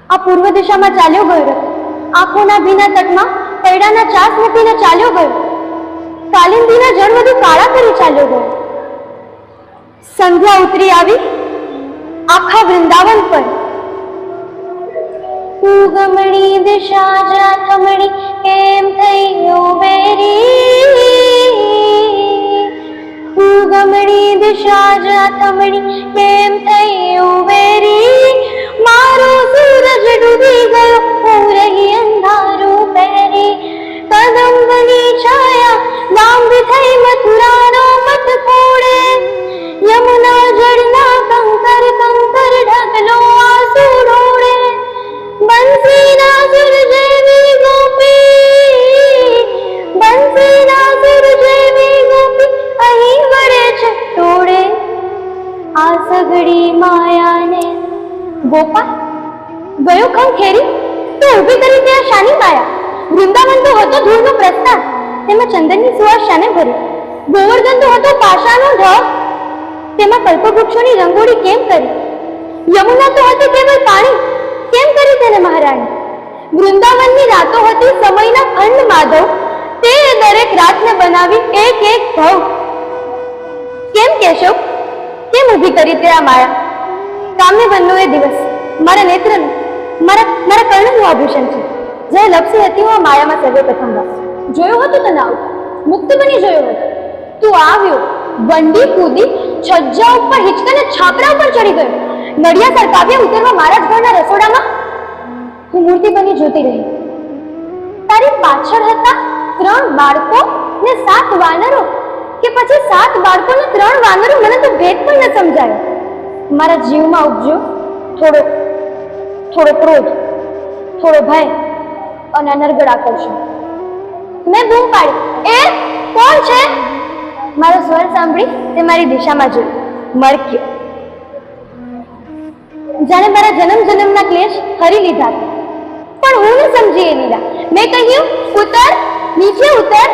આ પૂર્વ દિશામાં ચાલ્યો ગયો. આંખોના ભીના તટમાં પૈડાના ચાસ મૂકીને ચાલ્યો ગયો. કાલિંદીના જળ વધુ કાળા કરી ચાલ્યો ગયો. સંધ્યા ઉતરી આવી આખા વૃંદાવન પર. ઉગમણી દિશા જા થમણી કેમ થયો બેરી, ઉગમણી દિશા જા થમણી કેમ થયો બેરી, મારો સૂરજ ડૂબી ગયો હું રહી અંધારું પહેરી, કદંબની છાયા લાંબી થઈ મથુરાનો મત કોડે, યમુના જળના કંકર કંકર ઢગલો આંસુ ઢોળે, બંસીના સુર જેવી ગોપી, બંસીના સુર જેવી ગોપી અહીં વળે છે ટોળે, આ સગડી માયાને. ગોપા ગયો ખંખેરી, તું ઊભી કરી ત્યાં શાની માયા? વૃંદાવન તો હતો ધૂળનો પ્રસ્થાન, તેમાં ચંદનની સુવાસ શાને ભરી? ગોવર્ધન તો હતો પાશાનો ઢગ, તેમાં કલ્પવૃક્ષોની રંગોળી કેમ કરી? યમુના તો હતી કેવળ પાણી, કેમ કરી તેને મહારાણી? વૃંદાવનની રાતો હતી સમયના ખંડ માધવ, તે દરેક રાતને બનાવી એક એક ભવ. કેમ કેશવ, કેમ ઊભી કરી તે આ માયા? કામ્યવનનો એ દિવસ મારા નેત્રનું, મારા કર્ણનું આભૂષણ છે. જ્યારે લપસી હતી હું આ માયામાં સર્વે પ્રથમ વાર. જોયો હતો તને આવતા, મુક્ત બની જોયો હતો. તું આવ્યો, વંડી કૂદી છજ્જા ઉપર હિંચકાને છાપરા ઉપર ચડી ગયો, નડિયા સરકાવ્યા ઉતરવા મારા જ ઘરના રસોડામાં. હું મૂર્તિ બની જોતી રહી. તારી પાછળ હતા 3 બાળકો ને 7 વાનરો, કે પછી 7 બાળકો ને 3 વાનરો? મને તો ભેદ પણ ન સમજાયો. મારા જીવમાં ઉપજ્યો થોડો ક્રોધ, થોડો ભય અને અનર્ગળ આકર્ષણ. મેં બૂમ પાડી, એ કોણ છે? મારો સ્વર સાંભળી તે મારી દિશામાં જોયું, મરક્યો. જાણે મારા જન્મના ક્લેશ હરી લીધા. પણ હું ન સમજી એ લીલા. મેં કહ્યું ઉતર, નીચે ઉતર.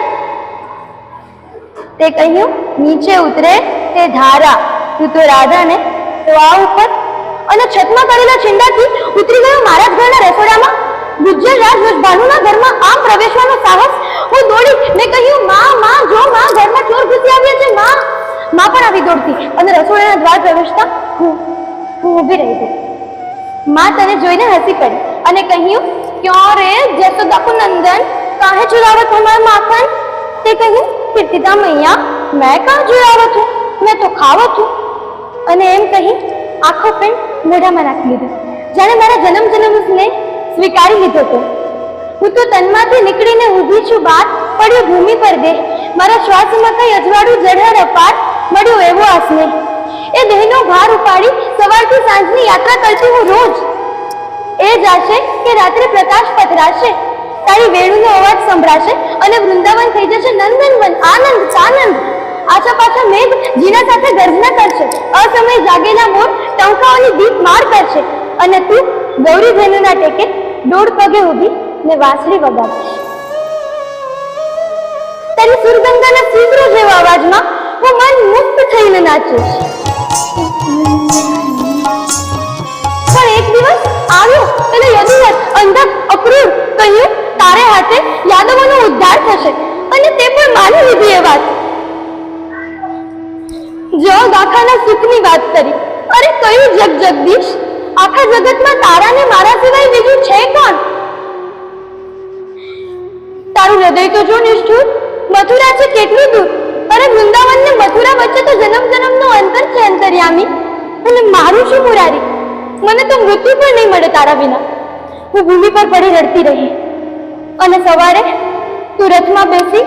તે કહ્યું નીચે ઉતરે તે ધારા, તું તો રાધા ને, તો આ ઉપર. અને છતમાં કરેલા છીંડાથી ઉતરી ગયો મારા જ ઘરના રસોડામાં. ગુજ્જર રાજ ભાનુના ઘરમાં આમ પ્રવેશવાનો સાહસ. હું દોડી, મેં કહ્યું માં જો માં, ઘરમાં ચોર ઘૂસી આવ્યા છે માં. માં પણ આવી દોડતી અને રસોડાના દ્વાર પ્રવેશતા હું ઊભી રહી ગઈ. માં તને જોઈને હસી પડી અને કહ્યું ક્યાં રે જસોદા કો નંદન, કાહે ચુરાવત હમારા માખન? તે કહ્યું કીર્તિદા મૈયા, મેં કાં ચુરાવત હું, મેં તો ખાવત હું. અને એમ કહી આખો પેન મોઢામાં નાખી લીધો, જાણે મારા જન્મને સ્વીકારી લીધો હતો. હું તો તનમાંથી નીકળીને ઊભી છું બહાર, પડ્યો ભૂમિ પર દેહ, મારા શ્વાસમાં કઈ અજવાળું જળહર અપાર, મળ્યો એવો આ સ્નેહ. એ દેહનો ભાર ઉપાડી સવારથી સાંજની યાત્રા કરતી હું રોજ. એ જાશે કે રાત્રે પ્રકાશ પથરાશે, તારી વેણુનો અવાજ સંભળાશે અને વૃંદાવન થઈ જશે નંદનવન, આનંદ સાનંદ. આછા પાછા મેઘ જીના સાથે ગર્જના કરશે, અસમય જાગેલા મોર ટંકાઓની દીપ માર કરશે, અને તું ગૌરી ધેનુના ટેકે દોડ પગે ઊભી ને વાંસળી વગાડીશ. તારી સુરગંગાના સીધરો જેવા અવાજમાં હું મન મુક્ત થઈને નાચીશ. પણ એક દિવસ આવ્યો પેલો યદુવત, અંધક, અક્રૂર. કહ્યું તારે હાથે યાદવોનો ઉદ્ધાર થશે, અને તે પણ માની લીધી એ વાત. જગ આખાના સુખની વાત કરી. અરે કયું જગદીશ, આખા જગતમાં તારા ને મારા સિવાય બીજું છે કોણ? તારું હૃદય તો જો નિષ્ઠુર, મથુરા છે કેટલું દૂર. અરે વૃંદાવન ને મથુરા વચ્ચે તો જન્મનો અંતર છે અંતર્યામી. અને મારું શું મુરારી, મને તો મૃત્યુ પણ નહીં મળે તારા વિના. હું ભૂમિ પર પડી રડતી રહી. અને સવારે તું રથમાં બેસી